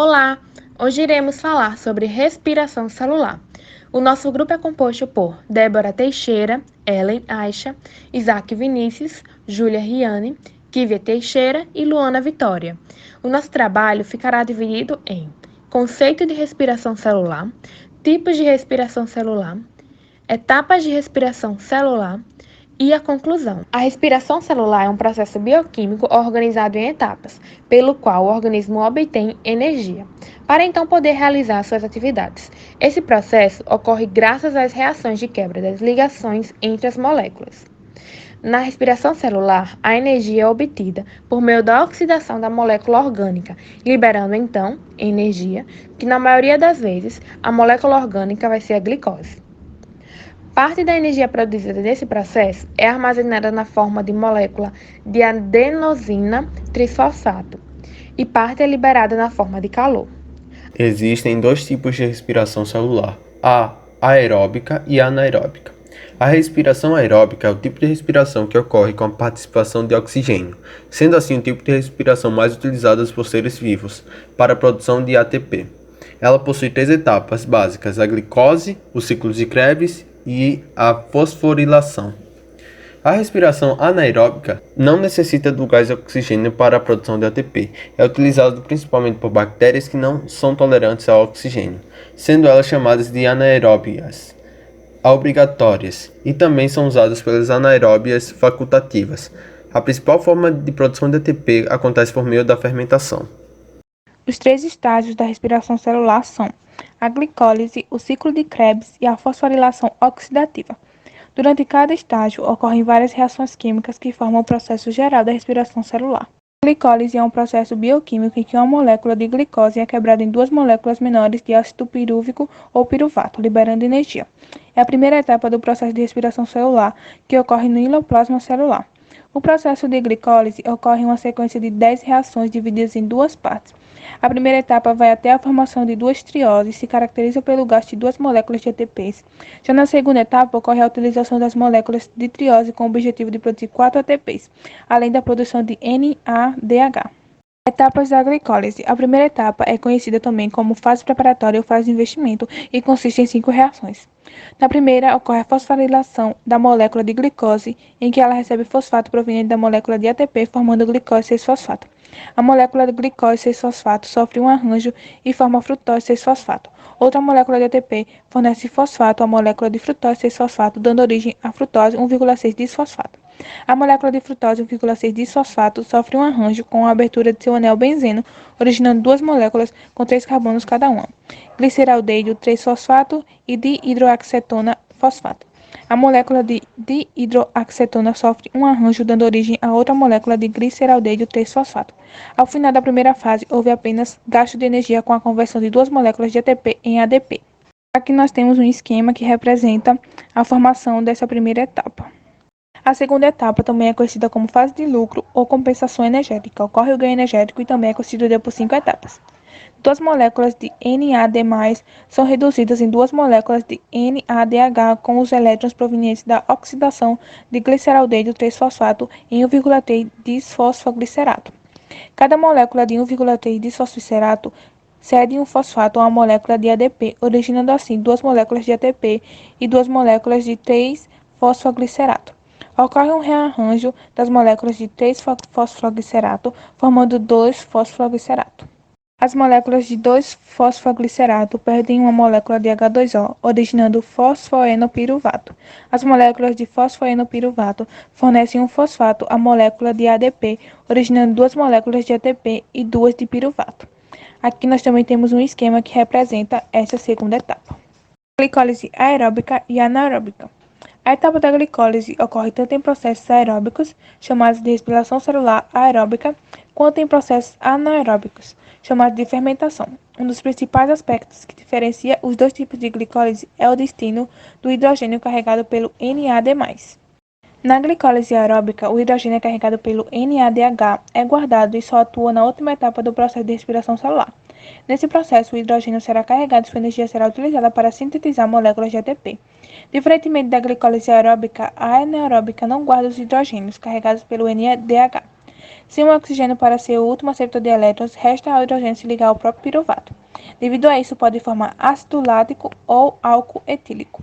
Olá! Hoje iremos falar sobre respiração celular. O nosso grupo é composto por Débora Teixeira, Ellen Aisha, Isaac Vinícius, Júlia Riane, Kívia Teixeira e Luana Vitória. O nosso trabalho ficará dividido em conceito de respiração celular, tipos de respiração celular, etapas de respiração celular e a conclusão. A respiração celular é um processo bioquímico organizado em etapas, pelo qual o organismo obtém energia, para então poder realizar suas atividades. Esse processo ocorre graças às reações de quebra das ligações entre as moléculas. Na respiração celular, a energia é obtida por meio da oxidação da molécula orgânica, liberando então energia, que na maioria das vezes a molécula orgânica vai ser a glicose. Parte da energia produzida nesse processo é armazenada na forma de molécula de adenosina trisfosfato e parte é liberada na forma de calor. Existem dois tipos de respiração celular, a aeróbica e a anaeróbica. A respiração aeróbica é o tipo de respiração que ocorre com a participação de oxigênio, sendo assim o tipo de respiração mais utilizado por seres vivos para a produção de ATP. Ela possui três etapas básicas: a glicose, o ciclo de Krebs e a fosforilação. A respiração anaeróbica não necessita do gás oxigênio para a produção de ATP. É utilizado principalmente por bactérias que não são tolerantes ao oxigênio, sendo elas chamadas de anaeróbias obrigatórias e também são usadas pelas anaeróbias facultativas. A principal forma de produção de ATP acontece por meio da fermentação. Os três estágios da respiração celular são a glicólise, o ciclo de Krebs e a fosforilação oxidativa. Durante cada estágio, ocorrem várias reações químicas que formam o processo geral da respiração celular. A glicólise é um processo bioquímico em que uma molécula de glicose é quebrada em duas moléculas menores de ácido pirúvico ou piruvato, liberando energia. É a primeira etapa do processo de respiração celular, que ocorre no hiloplasma celular. O processo de glicólise ocorre em uma sequência de 10 reações divididas em duas partes. A primeira etapa vai até a formação de duas trioses e se caracteriza pelo gasto de duas moléculas de ATPs. Já na segunda etapa, ocorre a utilização das moléculas de triose com o objetivo de produzir 4 ATPs, além da produção de NADH. Etapas da glicólise. A primeira etapa é conhecida também como fase preparatória ou fase de investimento e consiste em 5 reações. Na primeira, ocorre a fosforilação da molécula de glicose, em que ela recebe fosfato proveniente da molécula de ATP, formando glicose 6-fosfato. A molécula de glicose 6-fosfato sofre um arranjo e forma frutose 6-fosfato. Outra molécula de ATP fornece fosfato à molécula de frutose 6-fosfato, dando origem à frutose 1,6-disfosfato. A molécula de frutose 1,6-disfosfato sofre um arranjo com a abertura de seu anel benzeno, originando duas moléculas com 3 carbonos cada uma, gliceraldeído 3-fosfato e dihidroacetona fosfato. A molécula de dihidroacetona sofre um arranjo dando origem a outra molécula de gliceraldeído 3-fosfato. Ao final da primeira fase, houve apenas gasto de energia com a conversão de duas moléculas de ATP em ADP. Aqui nós temos um esquema que representa a formação dessa primeira etapa. A segunda etapa também é conhecida como fase de lucro ou compensação energética. Ocorre o ganho energético e também é constituída por 5 etapas. Duas moléculas de NAD+, são reduzidas em duas moléculas de NADH com os elétrons provenientes da oxidação de gliceraldeído 3-fosfato em 1,3-disfosfoglicerato. Cada molécula de 1,3-disfosfoglicerato cede um fosfato a uma molécula de ADP, originando assim duas moléculas de ATP e duas moléculas de 3-fosfoglicerato. Ocorre um rearranjo das moléculas de 3-fosfoglicerato, formando 2-fosfoglicerato. As moléculas de 2-fosfoglicerato perdem uma molécula de H2O, originando fosfoenopiruvato. As moléculas de fosfoenopiruvato fornecem um fosfato à molécula de ADP, originando duas moléculas de ATP e duas de piruvato. Aqui nós também temos um esquema que representa essa segunda etapa. Glicólise aeróbica e anaeróbica. A etapa da glicólise ocorre tanto em processos aeróbicos, chamados de respiração celular aeróbica, quanto em processos anaeróbicos, chamados de fermentação. Um dos principais aspectos que diferencia os dois tipos de glicólise é o destino do hidrogênio carregado pelo NAD+. Na glicólise aeróbica, o hidrogênio carregado pelo NADH é guardado e só atua na última etapa do processo de respiração celular. Nesse processo, o hidrogênio será carregado e sua energia será utilizada para sintetizar moléculas de ATP. Diferentemente da glicólise aeróbica, a anaeróbica não guarda os hidrogênios carregados pelo NADH. Sem o oxigênio para ser o último receptor de elétrons, resta ao hidrogênio se ligar ao próprio piruvato. Devido a isso, pode formar ácido lático ou álcool etílico.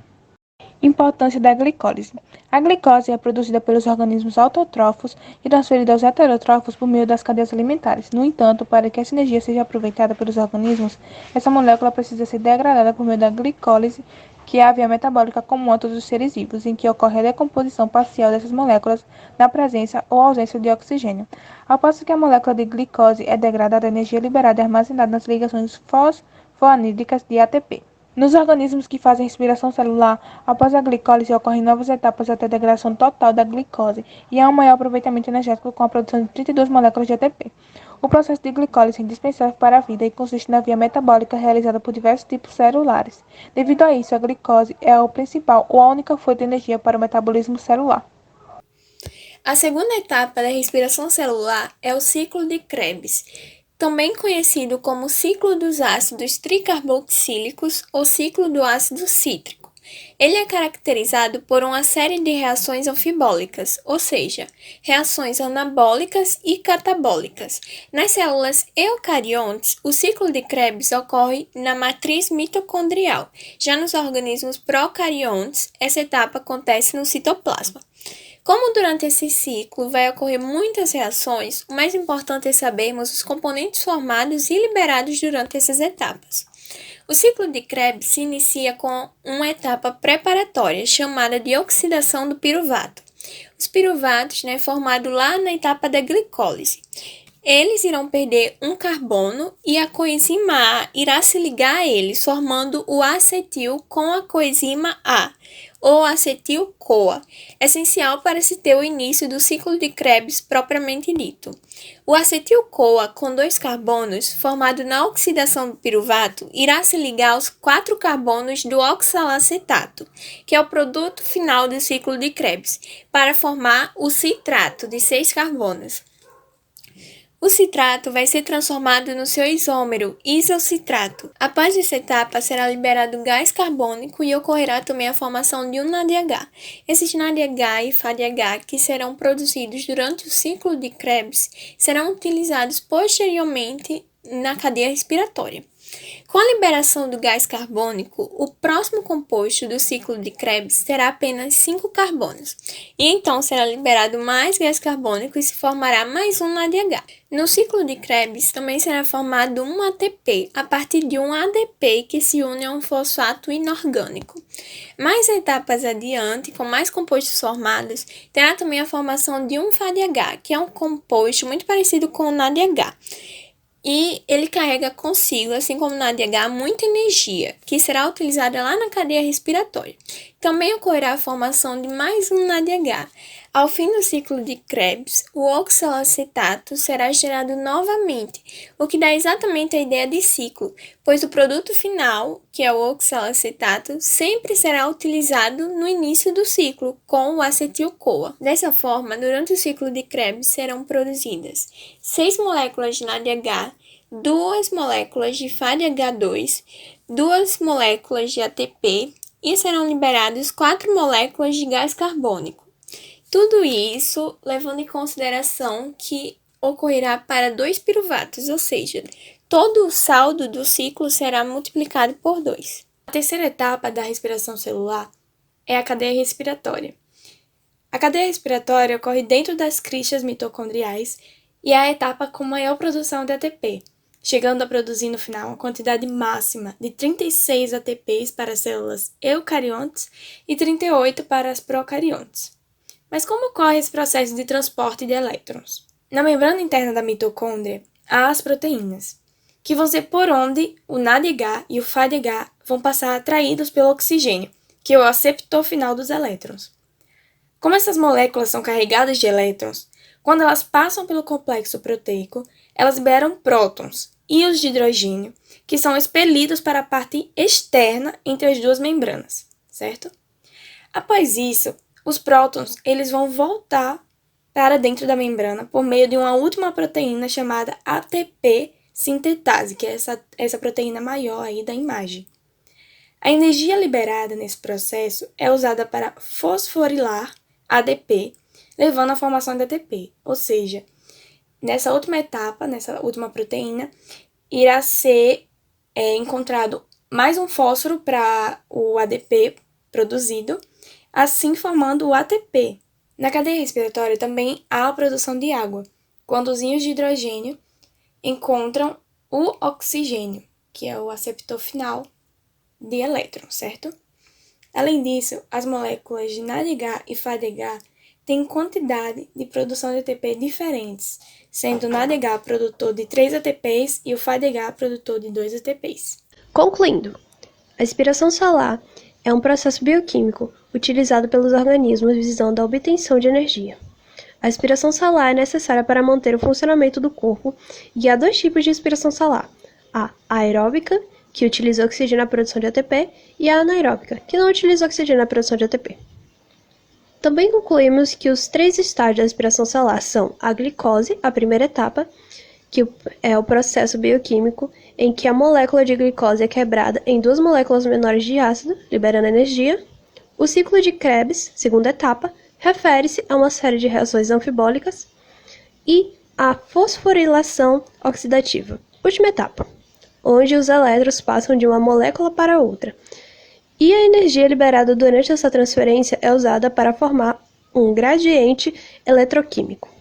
Importância da glicólise. A glicose é produzida pelos organismos autotrófos e transferida aos heterotrófos por meio das cadeias alimentares. No entanto, para que essa energia seja aproveitada pelos organismos, essa molécula precisa ser degradada por meio da glicólise, que é a via metabólica comum a todos os seres vivos, em que ocorre a decomposição parcial dessas moléculas na presença ou ausência de oxigênio. Ao passo que a molécula de glicose é degradada, a energia liberada é armazenada nas ligações fosfoanídricas de ATP. Nos organismos que fazem respiração celular, após a glicólise ocorrem novas etapas até a degradação total da glicose e há um maior aproveitamento energético com a produção de 32 moléculas de ATP. O processo de glicólise é indispensável para a vida e consiste na via metabólica realizada por diversos tipos celulares. Devido a isso, a glicose é o principal ou a única fonte de energia para o metabolismo celular. A segunda etapa da respiração celular é o ciclo de Krebs, também conhecido como ciclo dos ácidos tricarboxílicos ou ciclo do ácido cítrico. Ele é caracterizado por uma série de reações anfibólicas, ou seja, reações anabólicas e catabólicas. Nas células eucariontes, o ciclo de Krebs ocorre na matriz mitocondrial. Já nos organismos procariontes, essa etapa acontece no citoplasma. Como durante esse ciclo vai ocorrer muitas reações, o mais importante é sabermos os componentes formados e liberados durante essas etapas. O ciclo de Krebs se inicia com uma etapa preparatória, chamada de oxidação do piruvato. Os piruvatos, formados lá na etapa da glicólise. Eles irão perder um carbono e a coenzima A irá se ligar a eles, formando o acetil com a coenzima A, ou acetil-CoA, essencial para se ter o início do ciclo de Krebs propriamente dito. O acetil-CoA com 2 carbonos, formado na oxidação do piruvato, irá se ligar aos 4 carbonos do oxalacetato, que é o produto final do ciclo de Krebs, para formar o citrato de 6 carbonos. O citrato vai ser transformado no seu isômero, isocitrato. Após essa etapa, será liberado gás carbônico e ocorrerá também a formação de um NADH. Esses NADH e FADH, que serão produzidos durante o ciclo de Krebs, serão utilizados posteriormente na cadeia respiratória. Com a liberação do gás carbônico, o próximo composto do ciclo de Krebs terá apenas 5 carbonos, e então será liberado mais gás carbônico e se formará mais um NADH. No ciclo de Krebs também será formado um ATP, a partir de um ADP que se une a um fosfato inorgânico. Mais etapas adiante, com mais compostos formados, terá também a formação de um FADH, que é um composto muito parecido com o NADH. E ele carrega consigo, assim como na ADH, muita energia, que será utilizada lá na cadeia respiratória. Também ocorrerá a formação de mais um NADH. Ao fim do ciclo de Krebs, o oxalacetato será gerado novamente, o que dá exatamente a ideia de ciclo, pois o produto final, que é o oxalacetato, sempre será utilizado no início do ciclo, com o acetil-CoA. Dessa forma, durante o ciclo de Krebs serão produzidas 6 moléculas de NADH, 2 moléculas de FADH2, 2 moléculas de ATP e serão liberadas 4 moléculas de gás carbônico. Tudo isso levando em consideração que ocorrerá para 2 piruvatos, ou seja, todo o saldo do ciclo será multiplicado por 2. A terceira etapa da respiração celular é a cadeia respiratória. A cadeia respiratória ocorre dentro das cristas mitocondriais e é a etapa com maior produção de ATP, chegando a produzir no final uma quantidade máxima de 36 ATPs para as células eucariontes e 38 para as procariontes. Mas como ocorre esse processo de transporte de elétrons? Na membrana interna da mitocôndria, há as proteínas, que vão ser por onde o NADH e o FADH vão passar atraídos pelo oxigênio, que é o aceptor final dos elétrons. Como essas moléculas são carregadas de elétrons, quando elas passam pelo complexo proteico, elas liberam prótons, íons de hidrogênio, que são expelidos para a parte externa entre as duas membranas, certo? Após isso, os prótons eles vão voltar para dentro da membrana por meio de uma última proteína chamada ATP sintetase, que é essa proteína maior aí da imagem. A energia liberada nesse processo é usada para fosforilar ADP, levando à formação de ATP, ou seja, nessa última etapa, nessa última proteína, irá ser encontrado mais um fósforo para o ADP produzido, assim formando o ATP. Na cadeia respiratória também há a produção de água, quando os íons de hidrogênio encontram o oxigênio, que é o aceptor final de elétron, certo? Além disso, as moléculas de NADH e FADH têm quantidade de produção de ATP diferentes, sendo o NADH produtor de 3 ATPs e o FADH produtor de 2 ATPs. Concluindo, a respiração celular é um processo bioquímico utilizado pelos organismos visando a obtenção de energia. A respiração celular é necessária para manter o funcionamento do corpo e há 2 tipos de respiração celular: a aeróbica, que utiliza oxigênio na produção de ATP, e a anaeróbica, que não utiliza oxigênio na produção de ATP. Também concluímos que os 3 estágios da respiração celular são a glicose, a primeira etapa, que é o processo bioquímico em que a molécula de glicose é quebrada em 2 moléculas menores de ácido, liberando energia. O ciclo de Krebs, segunda etapa, refere-se a uma série de reações anfibólicas. E a fosforilação oxidativa, última etapa, onde os elétrons passam de uma molécula para outra. E a energia liberada durante essa transferência é usada para formar um gradiente eletroquímico.